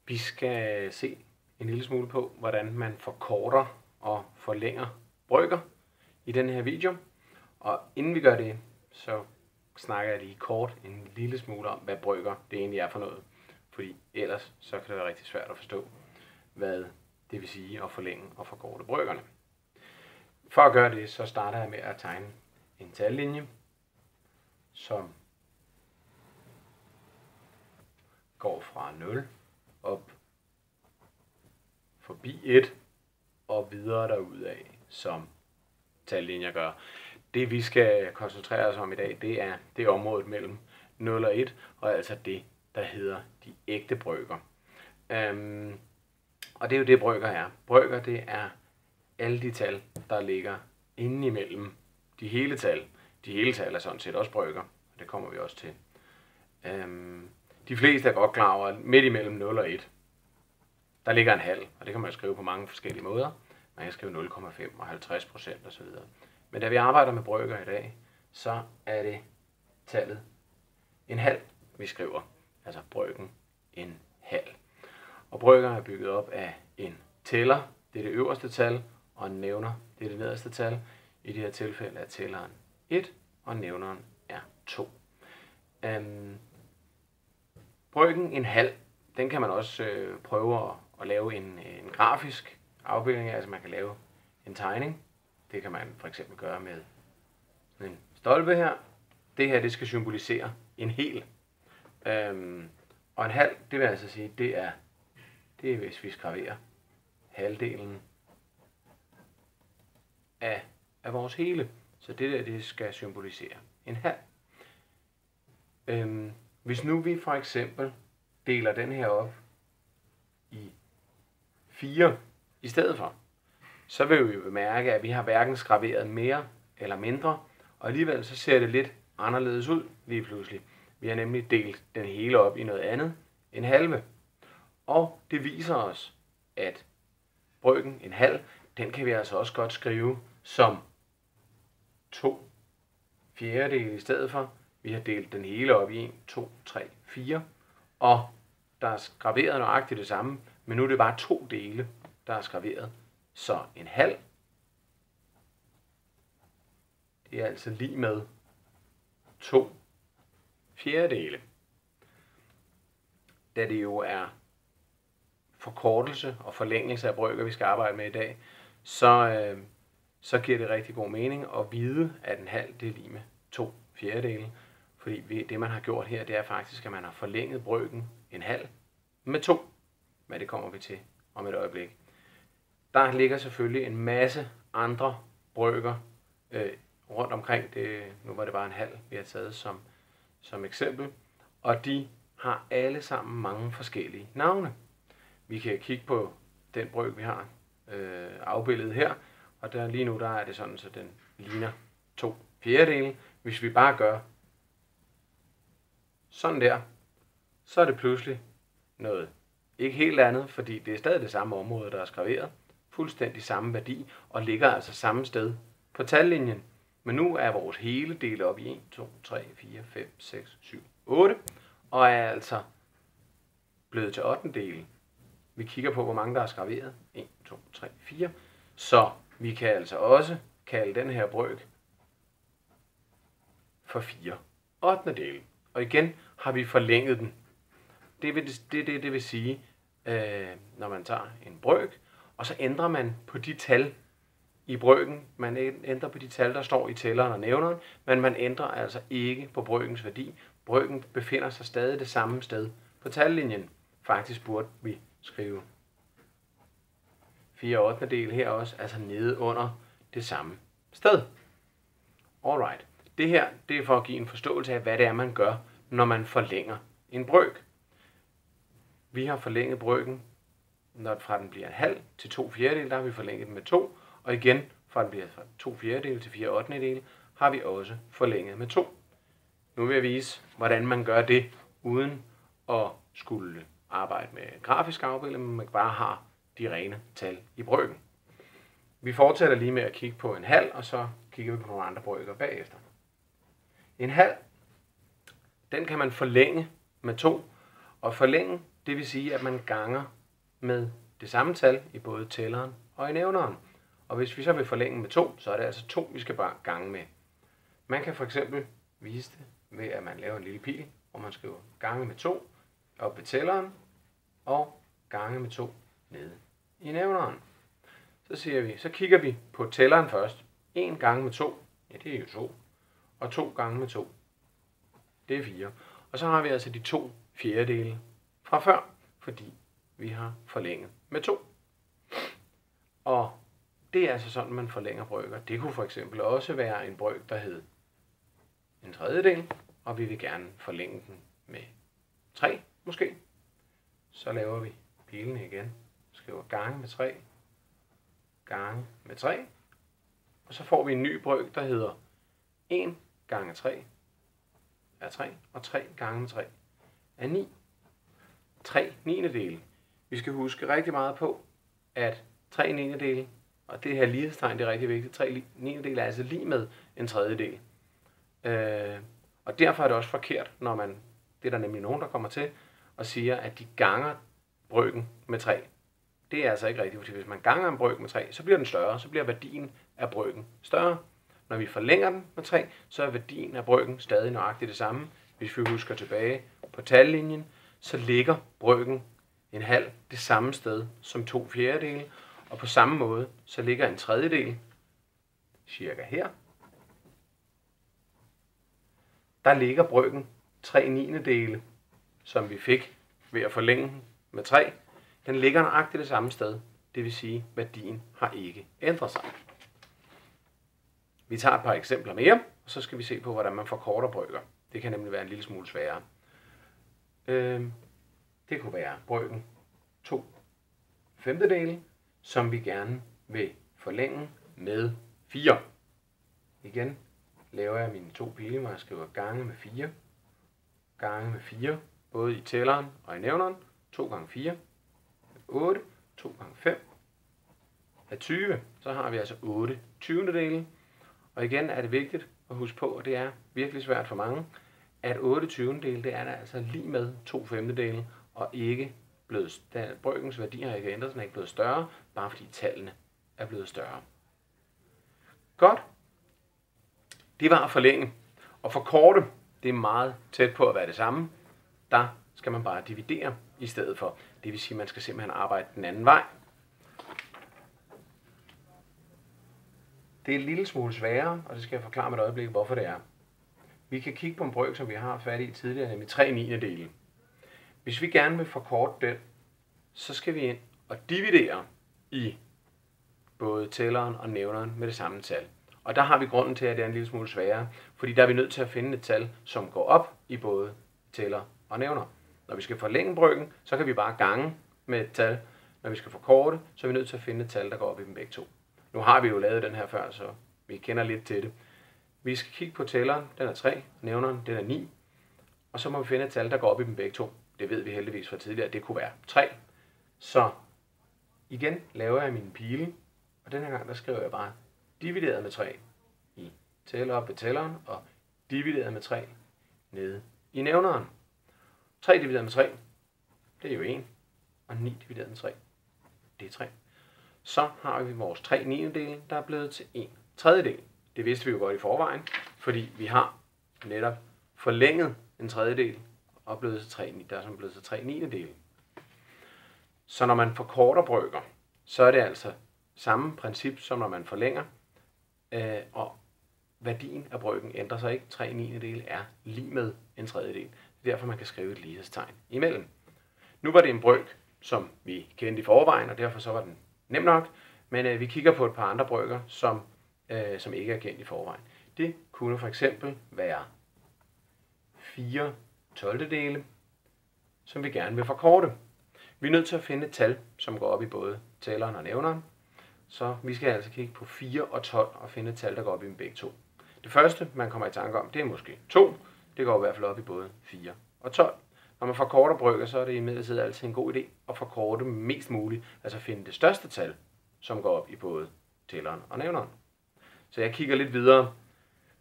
Vi skal se en lille smule på, hvordan man forkorter og forlænger brøker i den her video. Og inden vi gør det, så snakker jeg lige kort en lille smule om, hvad brøker det egentlig er for noget. Fordi ellers så kan det være rigtig svært at forstå, hvad det vil sige at forlænge og forkorte brøkerne. For at gøre det, så starter jeg med at tegne en tallinje, som går fra 0 op forbi 1 og videre derudad, som tallinjer gør. Det vi skal koncentrere os om i dag, det er området mellem 0 og 1, og altså det, der hedder de ægte brøker. Og det er jo det brøker er. Brøker, det er alle de tal, der ligger inde imellem de hele tal. De hele tal er sådan set også brøker, og det kommer vi også til. De fleste er godt klar over, at midt imellem 0 og 1, der ligger en halv, og det kan man jo skrive på mange forskellige måder. Man kan skrive 0,5 og 50% osv. Men da vi arbejder med brøker i dag, så er det tallet en halv, vi skriver. Altså brøken en halv. Og brøker er bygget op af en tæller, det er det øverste tal, og en nævner, det er det nederste tal. I det her tilfælde er tælleren 1, og nævneren er 2. Brøken en halv, den kan man også prøve at lave en grafisk afbildning af, altså man kan lave en tegning. Det kan man for eksempel gøre med sådan en stolpe her. Det her, det skal symbolisere en hel. Og en halv, det vil altså sige, det er hvis vi graverer halvdelen af vores hele. Så det der, det skal symbolisere en halv. Hvis nu vi for eksempel deler den her op i 4 i stedet for, så vil vi bemærke, at vi har hverken graveret mere eller mindre, og alligevel så ser det lidt anderledes ud lige pludselig. Vi har nemlig delt den hele op i noget andet end halve. Og det viser os, at brøken en halv, den kan vi altså også godt skrive som 2 fjerdedele i stedet for. Vi har delt den hele op i 1, 2, 3, 4, og der er graveret nøjagtigt det samme, men nu er det bare 2 dele, der er graveret. Så en halv, det er altså lig med 2 fjerdedele. Da det jo er forkortelse og forlængelse af brøker, vi skal arbejde med i dag, så giver det rigtig god mening at vide, at en halv, det er lig med 2 fjerdedele. Fordi det, man har gjort her, det er faktisk, at man har forlænget brøken en halv med 2. Men det kommer vi til om et øjeblik. Der ligger selvfølgelig en masse andre brøker rundt omkring. Nu var det bare en halv, vi har taget som eksempel. Og de har alle sammen mange forskellige navne. Vi kan kigge på den brøk, vi har afbildet her. Og lige nu der er det sådan, så den ligner 2 fjerdedele. Hvis vi bare gør sådan der, så er det pludselig noget ikke helt andet, fordi det er stadig det samme område, der er graveret. Fuldstændig samme værdi, og ligger altså samme sted på tallinjen. Men nu er vores hele delt op i 1, 2, 3, 4, 5, 6, 7, 8, og er altså blevet til 8. del. Vi kigger på, hvor mange der er graveret. 1, 2, 3, 4. Så vi kan altså også kalde den her brøk for 4 8. del. Og igen har vi forlænget den. Det vil sige, når man tager en brøk, og så ændrer man på de tal i brøken. Man ændrer på de tal, der står i tælleren og nævneren, men man ændrer altså ikke på brøkens værdi. Brøken befinder sig stadig det samme sted på tallinjen. Faktisk burde vi skrive 4 8. del her også, altså nede under det samme sted. Alright. Det her, det er for at give en forståelse af, hvad det er, man gør, når man forlænger en brøk. Vi har forlænget brøken, når fra den bliver en halv til 2 fjerdedele, der har vi forlænget den med 2. Og igen, fra den bliver fra 2 fjerdedele til 4 8. del, har vi også forlænget med 2. Nu vil jeg vise, hvordan man gør det, uden at skulle arbejde med grafisk afbildning, men man bare har de rene tal i brøken. Vi fortsætter lige med at kigge på en halv, og så kigger vi på nogle andre brøker bagefter. En halv, den kan man forlænge med 2, Og forlænge, det vil sige, at man ganger med det samme tal i både tælleren og i nævneren. Og hvis vi så vil forlænge med 2, så er det altså 2, vi skal bare gange med. Man kan for eksempel vise det ved, at man laver en lille pil, hvor man skriver gange med 2 op ved tælleren og gange med 2 nede i nævneren. Så kigger vi på tælleren først. 1 gange med 2, ja, det er jo 2. Og 2 gange med 2, det er 4. Og så har vi altså de 2 fjerdedele fra før, fordi vi har forlænget med 2. Og det er altså sådan, man forlænger brøker. Det kunne for eksempel også være en brøk, der hed en tredjedel, og vi vil gerne forlænge den med 3 måske. Så laver vi pilene igen. Skriver gange med 3, gange med 3. Og så får vi en ny brøk, der hedder 1 gange 3 er 3, og 3 gange med 3 er 9. 3 niendedele. Vi skal huske rigtig meget på, at 3 niendedele, og det her lighedstegn, det er rigtig vigtigt, 3 niendedele er altså lige med en tredjedel. Og derfor er det også forkert, når det er der nemlig nogen, der kommer til og siger, at de ganger brøken med 3. Det er altså ikke rigtigt, fordi hvis man ganger en brøk med 3, så bliver den større, så bliver værdien af brøken større. Når vi forlænger den med 3, så er værdien af brøken stadig nøjagtigt det samme. Hvis vi husker tilbage på tallinjen, så ligger brøken en halv det samme sted som 2 fjerdedele, og på samme måde, så ligger en tredjedel cirka her. Der ligger brøken 3 niendedele, som vi fik ved at forlænge den med 3. Den ligger nøjagtigt det samme sted, det vil sige, at værdien har ikke ændret sig. Vi tager et par eksempler mere, og så skal vi se på, hvordan man forkorter brøker. Det kan nemlig være en lille smule sværere. Det kunne være brøken 2 femtedele, som vi gerne vil forlænge med 4. Igen laver jeg mine 2 pile, hvor jeg skriver gange med 4. Gange med 4, både i tælleren og i nævneren. 2 gange 4 er 8. 2 gange 5 er 20. Så har vi altså 8 tyvendedele. Og igen er det vigtigt at huske på, og det er virkelig svært for mange, at 8 tyvendedele, det er der altså lige med 2 femtedele, og ikke blevet, brøkens værdi har ikke ændret sig, den er ikke blevet større, bare fordi tallene er blevet større. Godt. Det var at forlænge. Og forkorte, det er meget tæt på at være det samme. Der skal man bare dividere i stedet for. Det vil sige, at man skal simpelthen arbejde den anden vej. Det er en lille smule sværere, og det skal jeg forklare med et øjeblik, hvorfor det er. Vi kan kigge på en brøk, som vi har fat i tidligere, nemlig 3 niendedele. Hvis vi gerne vil forkorte den, så skal vi ind og dividere i både tælleren og nævneren med det samme tal. Og der har vi grunden til, at det er en lille smule sværere, fordi der er vi nødt til at finde et tal, som går op i både tæller og nævner. Når vi skal forlænge brøken, så kan vi bare gange med et tal. Når vi skal forkorte, så er vi nødt til at finde et tal, der går op i dem begge to. Nu har vi jo lavet den her før, så vi kender lidt til det. Vi skal kigge på tælleren, den er 3, nævneren, den er 9. Og så må vi finde et tal, der går op i dem begge to. Det ved vi heldigvis fra tidligere, det kunne være 3. Så igen laver jeg mine pile, og den her gang, der skriver jeg bare divideret med 3 i tæller op ved tælleren, og divideret med 3 nede i nævneren. 3 divideret med 3, det er jo 1, og 9 divideret med 3, det er 3. Så har vi vores 3 niendedele, der er blevet til 1 tredjedel. Det vidste vi jo godt i forvejen, fordi vi har netop forlænget en tredjedel og blevet til 3, der er som blevet til 3 niendedele. Så når man forkorter brøker, så er det altså samme princip, som når man forlænger, og værdien af brøken ændrer sig ikke. 3 niendedele er lige med en tredjedel. Det er derfor, man kan skrive et lighedstegn imellem. Nu var det en brøk, som vi kendte i forvejen, og derfor så var den nem nok, men vi kigger på et par andre brøker, som ikke er kendt i forvejen. Det kunne for eksempel være 4 tolvtedele, som vi gerne vil forkorte. Vi er nødt til at finde et tal, som går op i både tælleren og nævneren. Så vi skal altså kigge på 4 og 12 og finde et tal, der går op i dem begge to. Det første, man kommer i tanke om, det er måske 2. Det går i hvert fald op i både 4 og 12. Når man forkorter brøker, så er det imidlertid altid en god idé at forkorte mest muligt. Altså finde det største tal, som går op i både tælleren og nævneren. Så jeg kigger lidt videre.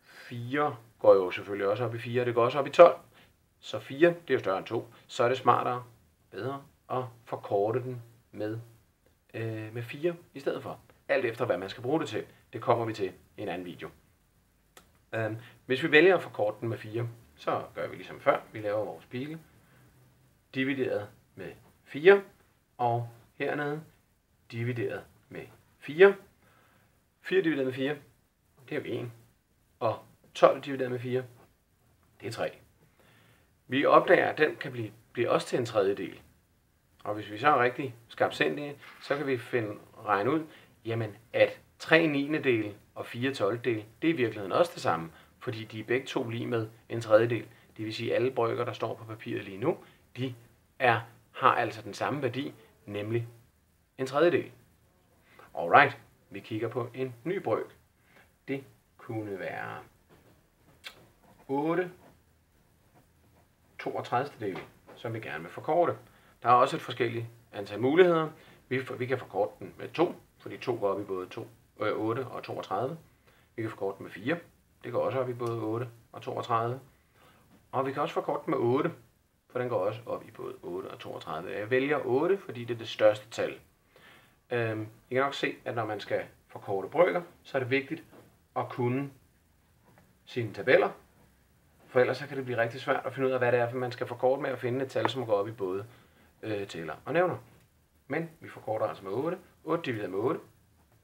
4 går jo selvfølgelig også op i 4, det går også op i 12. Så 4, det er jo større end 2. Så er det smartere, bedre at forkorte den med 4 i stedet for. Alt efter, hvad man skal bruge det til. Det kommer vi til i en anden video. Hvis vi vælger at forkorte den med 4, så gør vi ligesom før. Vi laver vores pile divideret med 4, og hernede divideret med 4. 4 divideret med 4, det er jo 1. Og 12 divideret med 4, det er 3. Vi opdager, at den kan blive også til en tredjedel. Og hvis vi så er rigtig skarpsindige, så kan vi regne ud, jamen, at 3 niendedele og 4 tolvdele, det er i virkeligheden også det samme, fordi de er begge to lige med en tredjedel. Det vil sige, at alle brøker, der står på papiret lige nu, de har altså den samme værdi, nemlig en tredjedel. Alright, vi kigger på en ny brøk. Det kunne være 8 32-dele, som vi gerne vil forkorte. Der er også et forskelligt antal muligheder. Vi kan forkorte den med 2, fordi 2 går op i både 8 og 32. Vi kan forkorte den med 4. Det går også op i både 8 og 32. Og vi kan også forkorte den med 8, for den går også op i både 8 og 32. Jeg vælger 8, fordi det er det største tal. I kan nok se, at når man skal forkorte brøker, så er det vigtigt at kunne sine tabeller. For ellers så kan det blive rigtig svært at finde ud af, hvad det er, for man skal forkorte med at finde et tal, som går op i både tæller og nævner. Men vi forkorter altså med 8. 8 divideret med 8,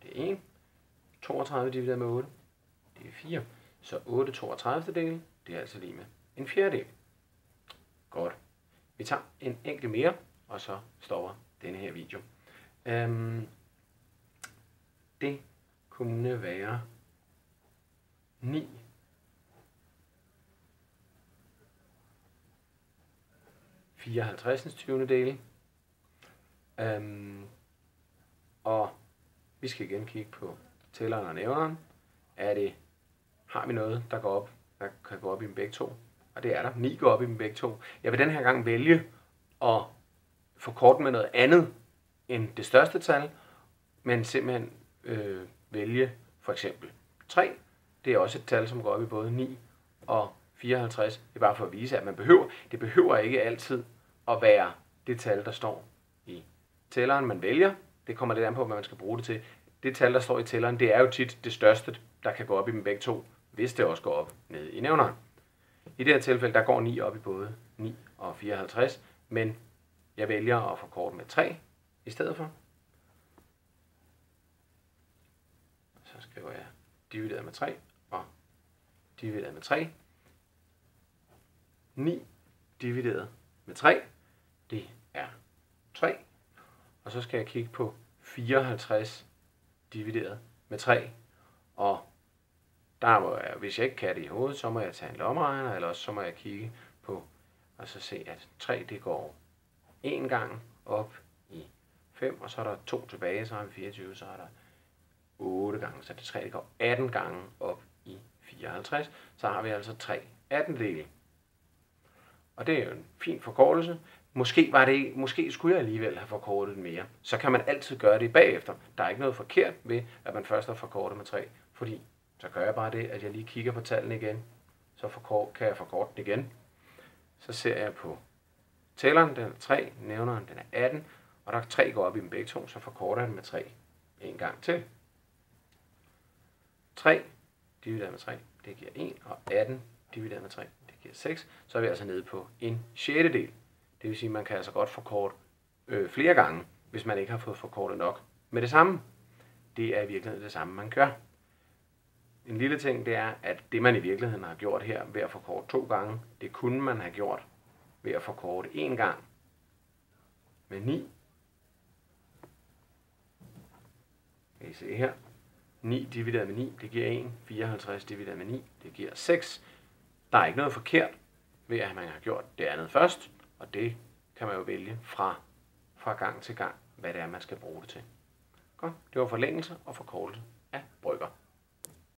det er 1. 32 divideret med 8, det er 4. Så 8 32-dele, det er altså lige med en fjerdedel. Godt. Vi tager en enkelt mere, og så stopper denne her video. Det kunne være 9 54-20-dele. Og vi skal igen kigge på tælleren og nævneren. Har vi noget, der kan gå op i dem begge to? Og det er der. 9 går op i dem begge to. Jeg vil den her gang vælge at forkorte med noget andet end det største tal, men simpelthen vælge for eksempel 3. Det er også et tal, som går op i både 9 og 54. Det er bare for at vise, at det behøver ikke altid at være det tal, der står i tælleren, man vælger. Det kommer lidt an på, hvad man skal bruge det til. Det tal, der står i tælleren, det er jo tit det største, der kan gå op i dem begge to, hvis det også går op nede i nævneren. I det her tilfælde, der går 9 op i både 9 og 54, men jeg vælger at forkorte med 3 i stedet for. Så skriver jeg divideret med 3 og divideret med 3. 9 divideret med 3, det er 3. Og så skal jeg kigge på 54 divideret med 3. Og der må jeg, hvis jeg ikke kan det i hovedet, så må jeg tage en lommeregner, eller også så må jeg kigge på, og så se, at 3 det går en gang op i 5, og så er der 2 tilbage, så har vi 24, så er der 8 gange, så det 3 det går 18 gange op i 54, så har vi altså 3 18-dele. Og det er jo en fin forkortelse. Måske skulle jeg alligevel have forkortet den mere. Så kan man altid gøre det bagefter. Der er ikke noget forkert ved, at man først har forkortet med 3, fordi så gør jeg bare det, at jeg lige kigger på tallene igen, så kan jeg forkorte den igen. Så ser jeg på tælleren, den er 3, nævneren, den er 18, og der er 3 går op i dem begge to, så forkorter jeg den med 3 en gang til. 3 divideret med 3, det giver 1, og 18 divideret med 3, det giver 6. Så er vi altså nede på en sjettedel. Det vil sige, at man kan altså godt forkorte flere gange, hvis man ikke har fået forkortet nok med det samme. Det er i virkeligheden det samme, man gør. En lille ting, det er, at det man i virkeligheden har gjort her ved at forkorte 2 gange, det kunne man have gjort ved at forkorte 1 gang med 9. Kan I se her? 9 divideret med 9, det giver 1. 54 divideret med 9, det giver 6. Der er ikke noget forkert ved, at man har gjort det andet først, og det kan man jo vælge fra gang til gang, hvad det er, man skal bruge det til. Godt, det var forlængelse og forkortelse af brøker.